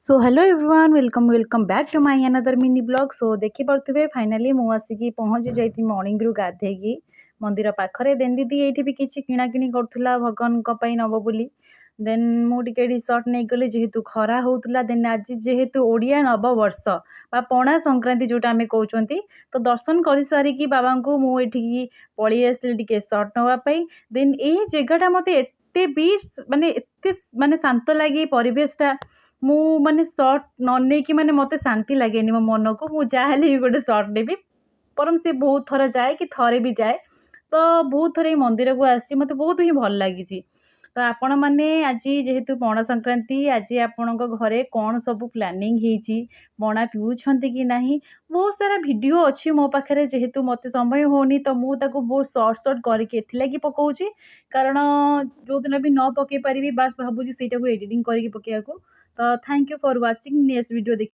So hello everyone welcome back to my another mini blog. So देखी पारे finally मुझे पहुँची जाती मॉर्निंग रु गाधेगी मंदिर पाखरे देन दीदी ये भी किसी किणाकिणी करूला भगवान नब बोली देन मुझे रिसर्ट नहीं गली जेहेतु खरा होता देन आज जेहेतु ओडिया नववर्ष बा पणा संक्रांति जोटा आम कहते तो दर्शन कर सारिकी बाबा को मुझे पलि आसती सर्ट नापी देन यही जगटा मत एत माने शांत लगे परिवेशटा मु माने सर्ट नहीं कि माने मते शांति लगे मो मन को मुझे भी गोटे सर्ट नेबी परम से बहुत थर जाए कि थरे भी जाए तो बहुत थर मंदिर को आसी मत बहुत ही भल लगी। तो आपण मैंने आज जेहेतु पणा संक्रांति आज आपण घरे कौन सब प्लानिंग होती बणा पिउछंती कि नहीं बहुत सारा वीडियो अच्छी मो पाखे जेहेतु मत समय होनी तो मुझे बहुत सर्ट करके पकाऊँगी कारण जो दिन भी न पकई पारि बास भावुँ से एडिटिंग करके पकेया को। तो thank you for watching next video.